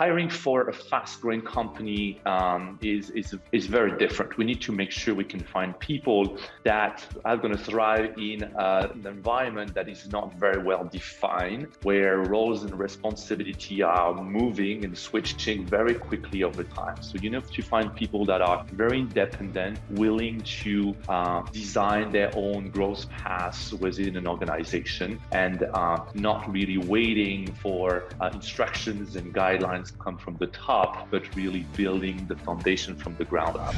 hiring for a fast-growing company is very different. We need to make sure we can find people that are going to thrive in an environment that is not very well defined, where roles and responsibility are moving and switching very quickly over time. So you have to find people that are very independent, willing to design their own growth paths within an organization, and not really waiting for instructions and guidelines come from the top, but really building the foundation from the ground up.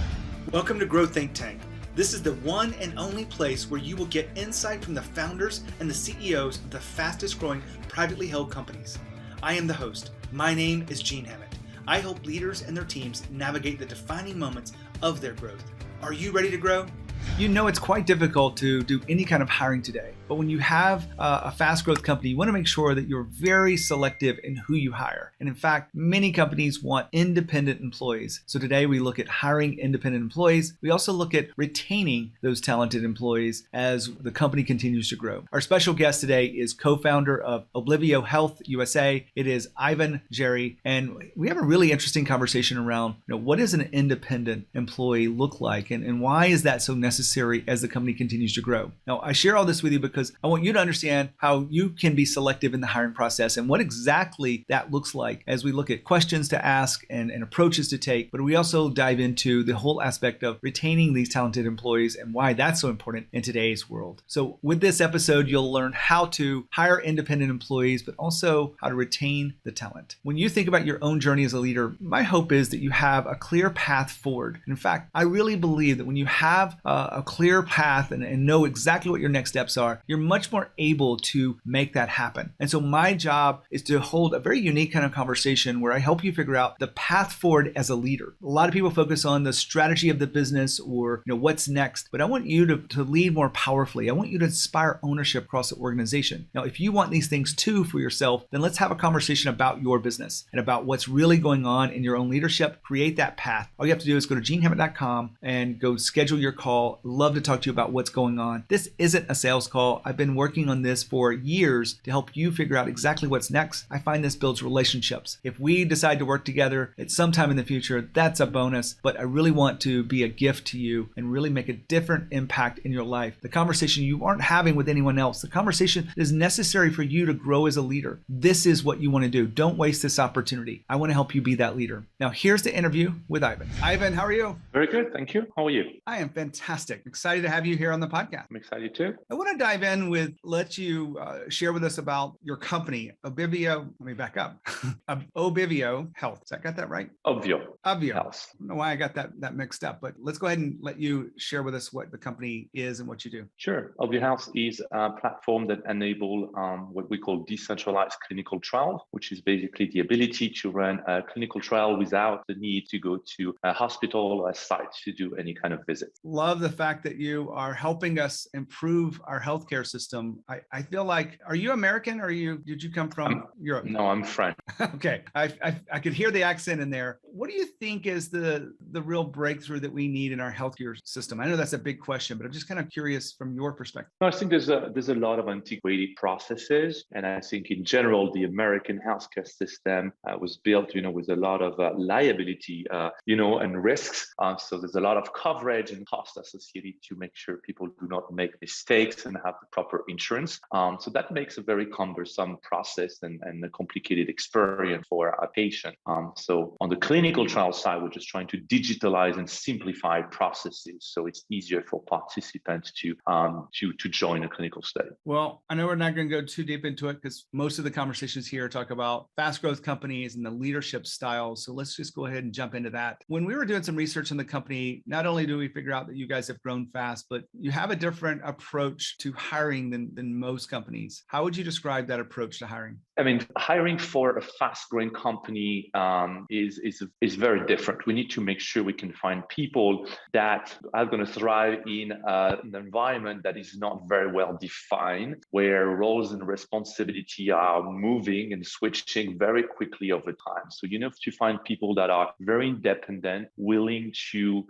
Welcome to Grow Think Tank. This is the one and only place where you will get insight from the founders and the CEOs of the fastest growing privately held companies. I am the host. My name is Gene Hammett. I help leaders and their teams navigate the defining moments of their growth. Are you ready to grow? You know, it's quite difficult to do any kind of hiring today. But when you have a fast growth company, you want to make sure that you're very selective in who you hire. And in fact, many companies want independent employees. So today we look at hiring independent employees. We also look at retaining those talented employees as the company continues to grow. Our special guest today is co-founder of ObvioHealth USA. It is Ivan Jarry. And we have a really interesting conversation around, what does an independent employee look like, and why is that so necessary as the company continues to grow? Now, I share all this with you because I want you to understand how you can be selective in the hiring process and what exactly that looks like as we look at questions to ask and approaches to take. But we also dive into the whole aspect of retaining these talented employees and why that's so important in today's world. So with this episode, you'll learn how to hire independent employees, but also how to retain the talent. When you think about your own journey as a leader, my hope is that you have a clear path forward. In fact, I really believe that when you have a clear path and know exactly what your next steps are, you're much more able to make that happen. And so my job is to hold a very unique kind of conversation where I help you figure out the path forward as a leader. A lot of people focus on the strategy of the business or what's next, but I want you to lead more powerfully. I want you to inspire ownership across the organization. Now, if you want these things too for yourself, then let's have a conversation about your business and about what's really going on in your own leadership. Create that path. All you have to do is go to genehammett.com and go schedule your call. Love to talk to you about what's going on. This isn't a sales call. I've been working on this for years to help you figure out exactly what's next. I find this builds relationships. If we decide to work together at some time in the future, that's a bonus, but I really want to be a gift to you and really make a different impact in your life. The conversation you aren't having with anyone else, the conversation that is necessary for you to grow as a leader. This is what you want to do. Don't waste this opportunity. I want to help you be that leader. Now, here's the interview with Ivan. Ivan, how are you? Very good. Thank you. How are you? I am fantastic. Excited to have you here on the podcast. I'm excited too. I want to dive in with, let you share with us about your company, Obvio. Let me back up. ObvioHealth. Did I got that right? ObvioHealth. I don't know why I got that mixed up, but let's go ahead and let you share with us what the company is and what you do. Sure. ObvioHealth is a platform that enables what we call decentralized clinical trial, which is basically the ability to run a clinical trial without the need to go to a hospital or a site to do any kind of visit. Love the fact that you are helping us improve our healthcare system. I feel like, are you American or did you come from Europe? No, I'm French. Okay. I could hear the accent in there. What do you think is the real breakthrough that we need in our healthcare system? I know that's a big question, but I'm just kind of curious from your perspective. I think there's a lot of antiquated processes, and I think in general the American healthcare system was built, with a lot of liability, and risks. So there's a lot of coverage and cost associated to make sure people do not make mistakes and have the proper insurance. So that makes a very cumbersome process and a complicated experience for a patient. So on the clinical trial side, we're just trying to digitalize and simplify processes so it's easier for participants to join a clinical study. Well, I know we're not going to go too deep into it because most of the conversations here talk about fast growth companies and the leadership styles. So let's just go ahead and jump into that. When we were doing some research on the company, not only do we figure out that you guys have grown fast, but you have a different approach to hiring than most companies. How would you describe that approach to hiring? I mean, hiring for a fast-growing company is very different. We need to make sure we can find people that are going to thrive in an environment that is not very well defined, where roles and responsibility are moving and switching very quickly over time. So you have to find people that are very independent, willing to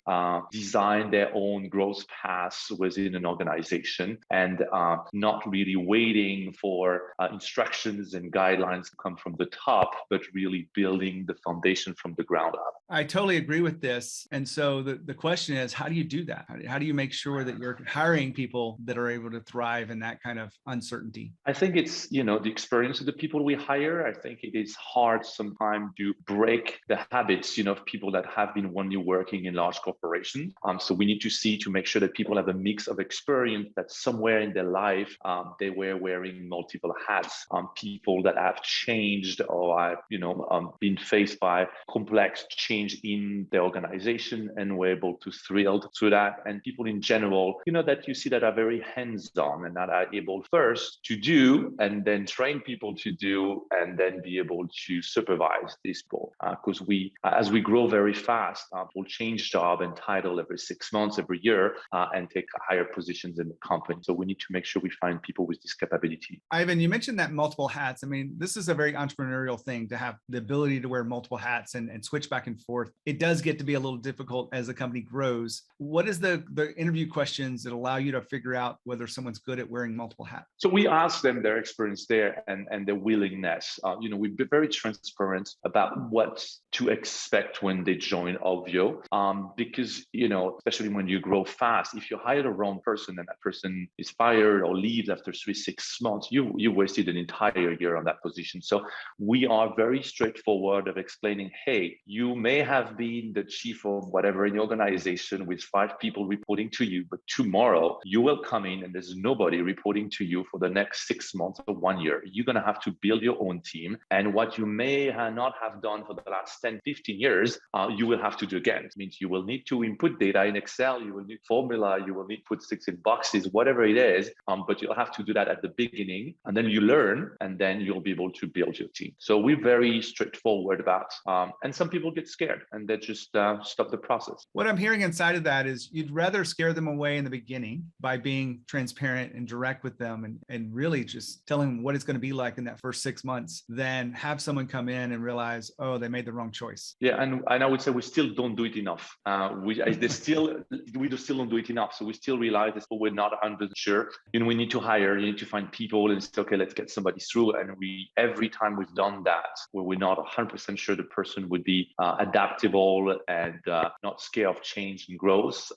design their own growth paths within an organization, and not really waiting for instructions and guidelines come from the top, but really building the foundation from the ground up. I totally agree with this. And so the question is, how do you do that? How do you make sure that you're hiring people that are able to thrive in that kind of uncertainty? I think it's, the experience of the people we hire. I think it is hard sometimes to break the habits, of people that have been only working in large corporations. So we need to make sure that people have a mix of experience, that somewhere in their life, they were wearing multiple hats. People that have changed or have, been faced by complex change in the organization and were able to thrill through that. And people in general, that you see that are very hands-on and that are able first to do and then train people to do and then be able to supervise these people. Because as we grow very fast, we'll change job and title every 6 months, every year, and take higher positions in the company. So we need to make sure we find people with this capability. Ivan, you mentioned that multiple hats. I mean, this is a very entrepreneurial thing to have the ability to wear multiple hats and switch back and forth. It does get to be a little difficult as the company grows. What is the interview questions that allow you to figure out whether someone's good at wearing multiple hats? So we ask them their experience there and their willingness. We've been very transparent about what to expect when they join Obvio, because, especially when you grow fast, if you hire the wrong person and that person is fired or leaves after 6 months, you wasted an entire year on that position. So we are very straightforward of explaining, hey, you may have been the chief of whatever in the organization with 5 people reporting to you, but tomorrow you will come in and there's nobody reporting to you for the next 6 months or 1 year. You're going to have to build your own team. And what you may not have done for the last 10, 15 years, you will have to do again. It means you will need to input data in Excel, you will need formula, you will need to put 6 in boxes, whatever it is, but you'll have to do that at the beginning, and then you learn, and then you'll be able to build your team. So we're very straightforward about, and some people get scared and they just stop the process. What I'm hearing inside of that is you'd rather scare them away in the beginning by being transparent and direct with them and really just telling them what it's going to be like in that first 6 months than have someone come in and realize, oh, they made the wrong choice. Yeah, and I would say we still don't do it enough. We still don't do it enough. So we still realize that we're not 100% sure. We need to hire, you need to find people and say, okay, let's get somebody through. And every time we've done that, where we're not 100% sure the person would be adaptable and not scared of change and growth,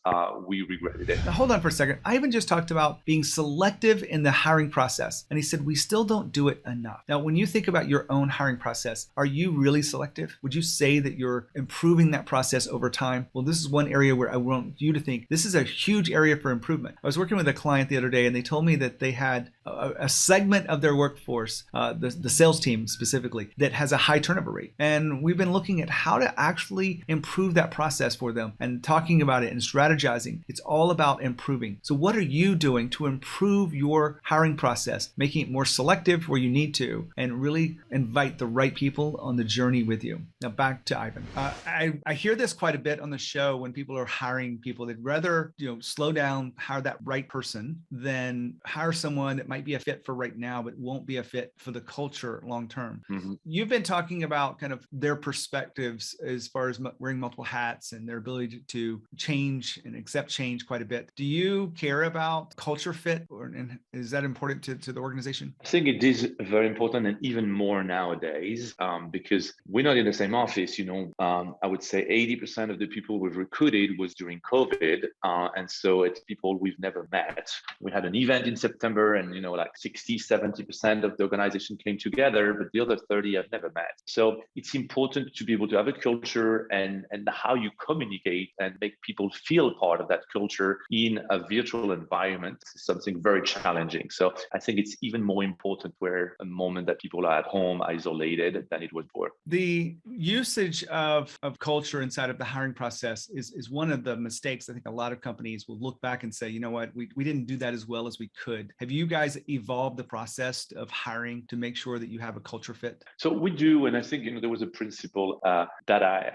we regretted it. Now, hold on for a second. Ivan just talked about being selective in the hiring process. And he said, we still don't do it enough. Now, when you think about your own hiring process, are you really selective? Would you say that you're improving that process over time? Well, this is one area where I want you to think this is a huge area for improvement. I was working with a client the other day and they told me that they had a segment of their workforce, the sales team specifically, that has a high turnover rate. And we've been looking at how to actually improve that process for them and talking about it and strategizing. It's all about improving. So what are you doing to improve your hiring process, making it more selective where you need to, and really invite the right people on the journey with you? Now back to Ivan. I hear this quite a bit on the show when people are hiring people. They'd rather slow down, hire that right person than hire someone that might be a fit for right now, but won't be a fit for the culture long term. Mm-hmm. You've been talking about kind of their perspectives as far as wearing multiple hats and their ability to change and accept change quite a bit. Do you care about culture fit, and is that important to the organization? I think it is very important, and even more nowadays, because we're not in the same office. I would say 80% of the people we've recruited was during COVID, and so it's people we've never met. We had an event in September, and like 60-70% of the organization came together, but the other 30 I've never met. So it's important to be able to have a culture and how you communicate and make people feel part of that culture in a virtual environment is something very challenging. So I think it's even more important where a moment that people are at home isolated than it was before. The usage of culture inside of the hiring process is one of the mistakes I think a lot of companies will look back and say, you know what, we didn't do that as well as we could. Have you guys evolved the process of hiring to make sure that you have a culture fit? So we do, and I think there was a principle that I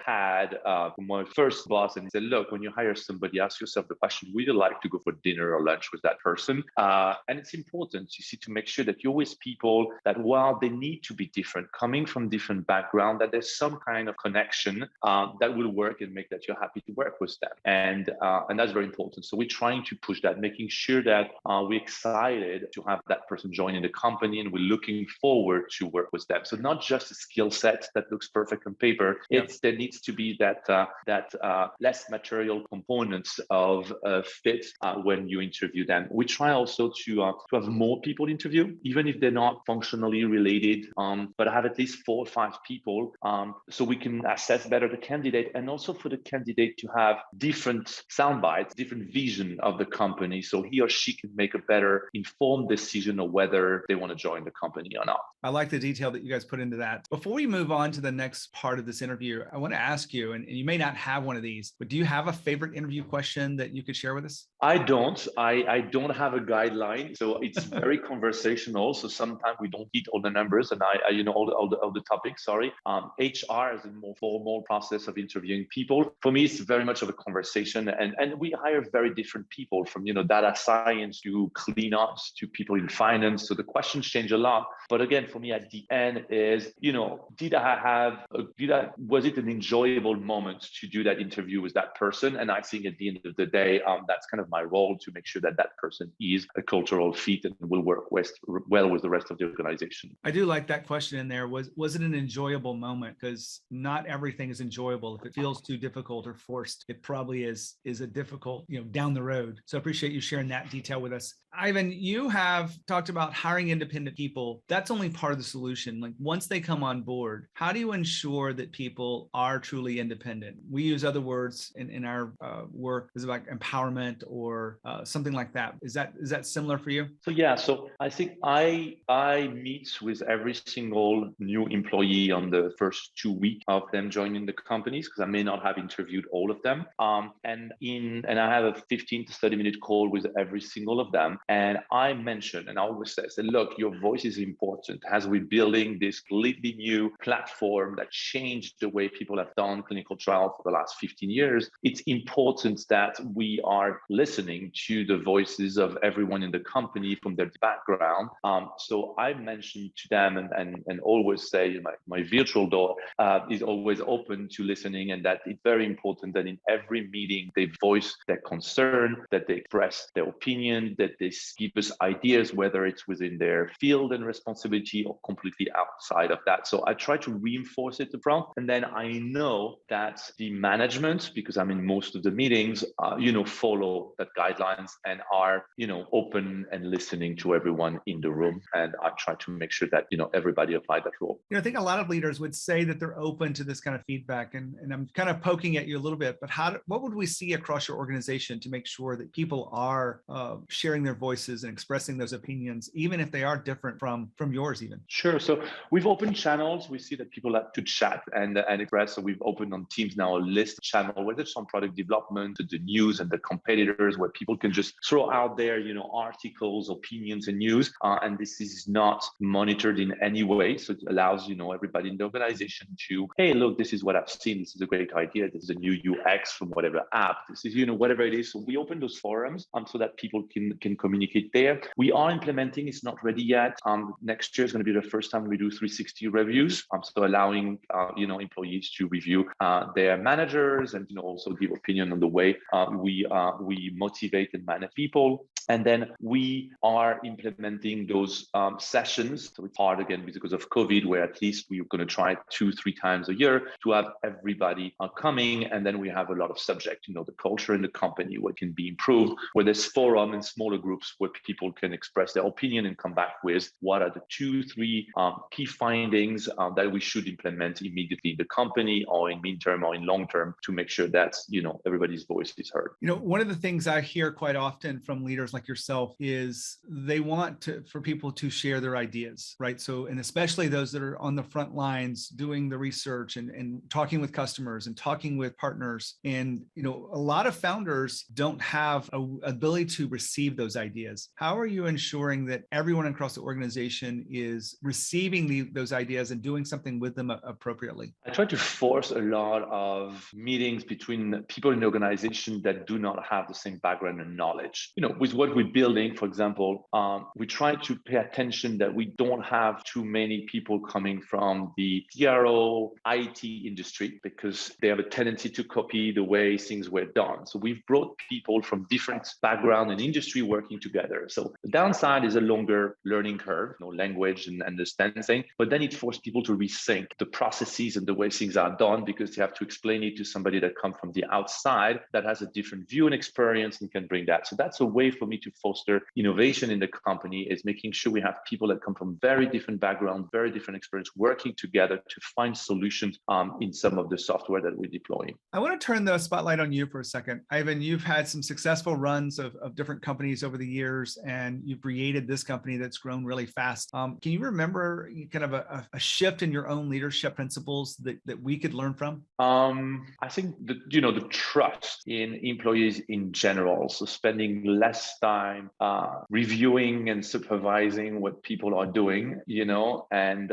had from my first boss, and he said, look, when you hire somebody, ask yourself the question, would you like to go for dinner or lunch with that person? And it's important, to make sure that you're with people that while they need to be different, coming from different backgrounds, that there's some kind of connection that will work and make that you're happy to work with them. And that's very important. So we're trying to push that, making sure that we're excited to have that person joining the company, and we're looking forward to work with them. So not just a skill set that looks perfect on paper. There needs to be that less material components of fit when you interview them. We try also to have more people interview, even if they're not functionally related, but have at least 4 or 5 people, so we can assess better the candidate, and also for the candidate to have different sound bites, different vision of the company, so he or she can make a better informed decision of whether they want to join the company or not. I like the detail that you guys put into that. Before we move on to the next part of this interview, I want to ask you, and you may not have one of these, but do you have a favorite interview question that you could share with us? I don't. I don't have a guideline, so it's very conversational. So sometimes we don't hit all the numbers, and all the topics. Sorry. HR is a more formal process of interviewing people. For me, it's very much of a conversation, and we hire very different people, from data science to cleanups to people in finance. So the questions change a lot. But again, for me, at the end is, was it an enjoyable moment to do that interview with that person? And I think at the end of the day, that's kind of my role, to make sure that that person is a cultural fit and will work well with the rest of the organization. I do like that question in there. Was it an enjoyable moment? Because not everything is enjoyable. If it feels too difficult or forced, it probably is a difficult, down the road. So I appreciate you sharing that detail with us. Ivan, you have talked about hiring independent people. That's only part of the solution. Like, once they come on board, how do you ensure that people are truly independent? We use other words in our work. Is it like empowerment or something like that? Is that similar for you? So I think I meet with every single new employee on the first 2 weeks of them joining the companies, because I may not have interviewed all of them. And I have a 15 to 30-minute call with every single of them. And I mention, and I always say, look, your voice is important. As we're building this completely new platform that changed the way people have done clinical trials for the last 15 years, it's important that we are listening to the voices of everyone in the company from their background. So I mentioned to them and always say my virtual door is always open to listening, and that it's very important that in every meeting they voice their concern, that they express their opinion, that they give us ideas, whether it's within their field and responsibility or completely outside of that. So I try to reinforce it up front, and then I know that the management, because I'm in most of the meetings, follow that guidelines and are open and listening to everyone in the room. And I try to make sure that everybody apply that rule. I think a lot of leaders would say that they're open to this kind of feedback, and I'm kind of poking at you a little bit, but what would we see across your organization to make sure that people are sharing their voices and expressing those opinions, even if they are different from yours even? Sure. So we've opened channels. We see that people like to chat and express. So we've opened on Teams now a list channel, whether it's on product development, the news and the competitors, where people can just throw out there, articles, opinions, and news. And this is not monitored in any way. So it allows, everybody in the organization to, hey, look, this is what I've seen. This is a great idea. This is a new UX from whatever app. This is, whatever it is. So we open those forums so that people can communicate there. We are implementing, it's not ready yet. Next year is going to be the first time we do 360 reviews. So allowing, employees to review their managers and, also give opinion on the way we motivate and manage people. And then we are implementing those sessions. So it's hard again because of COVID, where at least we're going to try 2-3 times a year to have everybody coming. And then we have a lot of subject, the culture in the company, what can be improved, where there's forum and smaller groups where people can express their opinion and come back with what are the 2-3 key findings that we should implement immediately in the company, or in midterm or in long term, to make sure that, everybody's voice is heard. One of the things I hear quite often from leaders like yourself is they want for people to share their ideas, right? So, and especially those that are on the front lines doing the research and talking with customers and talking with partners. And, a lot of founders don't have an ability to receive those ideas. ideas. How are you ensuring that everyone across the organization is receiving those ideas and doing something with them appropriately? I try to force a lot of meetings between people in the organization that do not have the same background and knowledge. With what we're building, for example, we try to pay attention that we don't have too many people coming from the CRO, IT industry, because they have a tendency to copy the way things were done. So we've brought people from different background and industry working together. So the downside is a longer learning curve, language and understanding, but then it forced people to rethink the processes and the way things are done, because you have to explain it to somebody that comes from the outside that has a different view and experience and can bring that. So that's a way for me to foster innovation in the company, is making sure we have people that come from very different backgrounds, very different experience, working together to find solutions in some of the software that we're deploying. I want to turn the spotlight on you for a second. Ivan, you've had some successful runs of different companies over the years, and you've created this company that's grown really fast. Can you remember kind of a shift in your own leadership principles that we could learn from? I think the trust in employees in general. So spending less time reviewing and supervising what people are doing, and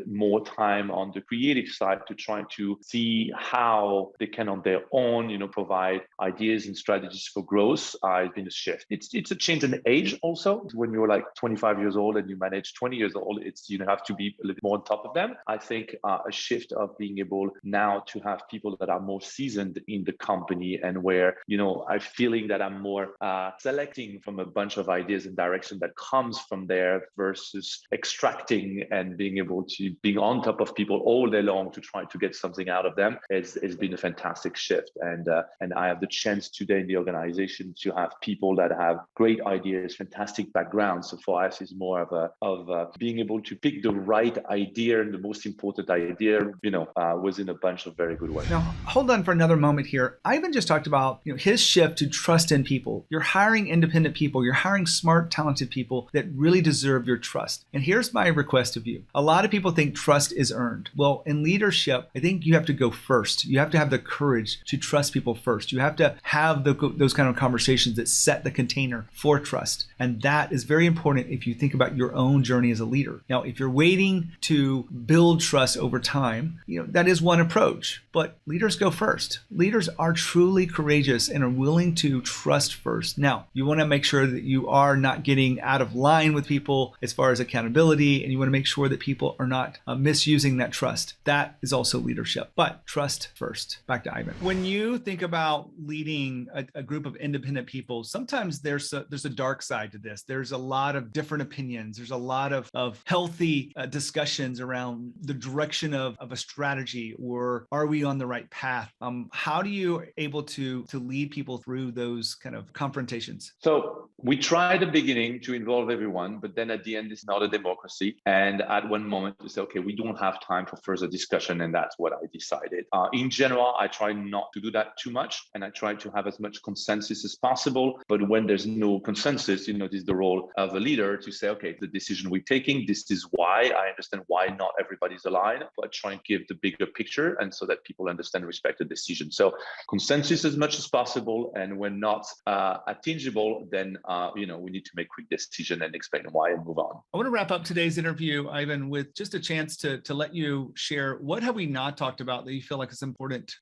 more time on the creative side to try to see how they can on their own, provide ideas and strategies for growth. Has been a shift. It's a change in age also. When you're like 25 years old and you manage 20 years old, you have to be a little bit more on top of them. I think a shift of being able now to have people that are more seasoned in the company, and where I'm feeling that I'm more selecting from a bunch of ideas and direction that comes from there, versus extracting and being able to being on top of people all day long to try to get something out of them has been a fantastic shift. And I have the chance today in the organization to have people that have great ideas, fantastic backgrounds. So for us, it's more of being able to pick the right idea, and the most important idea, was in a bunch of very good ways. Now, hold on for another moment here. Ivan just talked about his shift to trust in people. You're hiring independent people. You're hiring smart, talented people that really deserve your trust. And here's my request of you. A lot of people think trust is earned. Well, in leadership, I think you have to go first. You have to have the courage to trust people first. You have to have those kind of conversations that set the container for trust. And that is very important if you think about your own journey as a leader. Now, if you're waiting to build trust over time, that is one approach, but leaders go first. Leaders are truly courageous and are willing to trust first. Now, you want to make sure that you are not getting out of line with people as far as accountability, and you want to make sure that people are not misusing that trust. That is also leadership, but trust first. Back to Ivan. When you think about leading a group of independent people, sometimes there's a dark side to this. There's a lot of different opinions. There's a lot of healthy discussions around the direction of a strategy, or are we on the right path? How do you able to lead people through those kind of confrontations? So we try at the beginning to involve everyone, but then at the end, it's not a democracy. And at one moment, we say, okay, we don't have time for further discussion, and that's what I decided. In general, I try not to do that too much, and I try to have as much consensus as possible. But when there's no consensus, this is the role of a leader to say, okay, the decision we're taking, this is why. I understand why not everybody's aligned, but try and give the bigger picture, and so that people understand and respect the decision. So consensus as much as possible, and when not attainable, then we need to make quick decision and explain why and move on. I want to wrap up today's interview, Ivan, with just a chance to let you share what have we not talked about that you feel like is important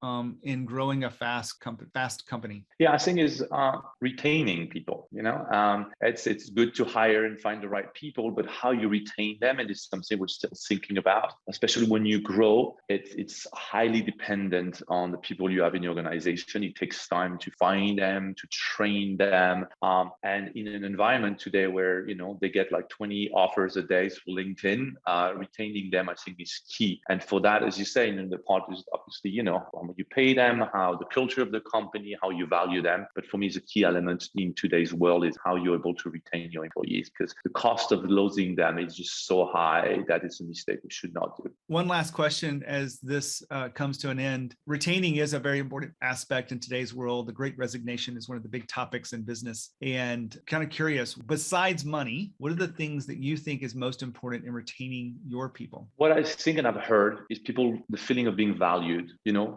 in growing a fast company. Yeah, I think is retaining people. It's good to hire and find the right people, but how you retain them, and it's something we're still thinking about. Especially when you grow, it's highly dependent on the people you have in your organization. It takes time to find them, to train them, and in an environment today where they get like 20 offers a day through LinkedIn, retaining them I think is key. And for that, as you say, the part is obviously how you pay them, how the culture of the company, how you value them. But for me, the key element in today's world is how you're able to retain your employees, because the cost of losing them is just so high that it's a mistake we should not do. One last question as this comes to an end. Retaining is a very important aspect in today's world. The Great Resignation is one of the big topics in business. And And kind of curious, besides money, what are the things that you think is most important in retaining your people? What I think and I've heard is people, the feeling of being valued,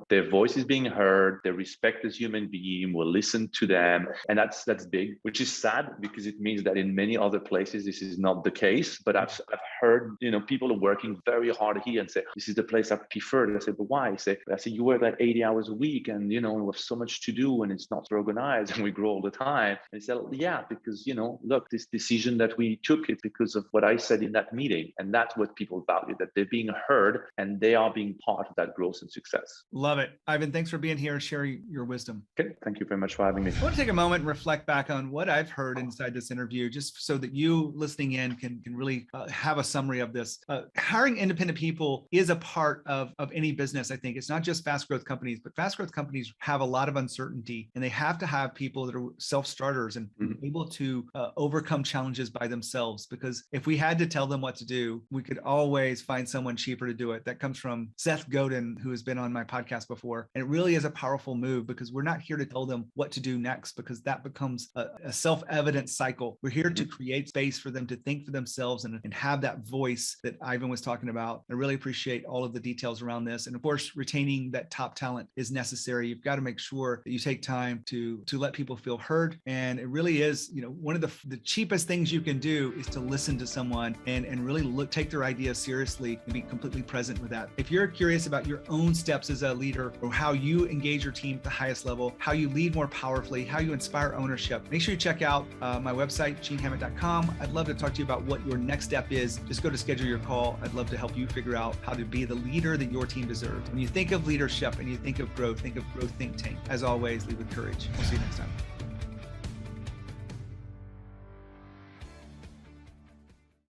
their voice is being heard, they're respected as human being, will listen to them. And that's big, which is sad because it means that in many other places, this is not the case. But I've heard, people are working very hard here and say, this is the place I prefer. And I say, but why? I say, you work like 80 hours a week and, we have so much to do and it's not organized and we grow all the time. And they said, yeah, because, look, this decision that we took is because of what I said in that meeting. And that's what people value, that they're being heard and they are being part of that growth and success. Love it. Ivan, thanks for being here and sharing your wisdom. Okay. Thank you very much for having me. I want to take a moment and reflect back on what I've heard inside this interview, just so that you listening in can really have a summary of this. Hiring independent people is a part of any business. I think it's not just fast growth companies, but fast growth companies have a lot of uncertainty and they have to have people that are self-starters and able to overcome challenges by themselves. Because if we had to tell them what to do, we could always find someone cheaper to do it. That comes from Seth Godin, who has been on my podcast before. And it really is a powerful move because we're not here to tell them what to do next, because that becomes a self-evident cycle. We're here to create space for them to think for themselves and have that voice that Ivan was talking about. I really appreciate all of the details around this. And of course, retaining that top talent is necessary. You've got to make sure that you take time to let people feel heard. And it really is, one of the cheapest things you can do is to listen to someone and really take their ideas seriously and be completely present with that. If you're curious about your own steps as a leader or how you engage your team at the highest level, how you lead more powerfully, how you inspire ownership, make sure you check out my website, genehammett.com. I'd love to talk to you about what your next step is. Just go to schedule your call. I'd love to help you figure out how to be the leader that your team deserves. When you think of leadership and you think of growth think tank. As always, lead with courage. We'll see you next time.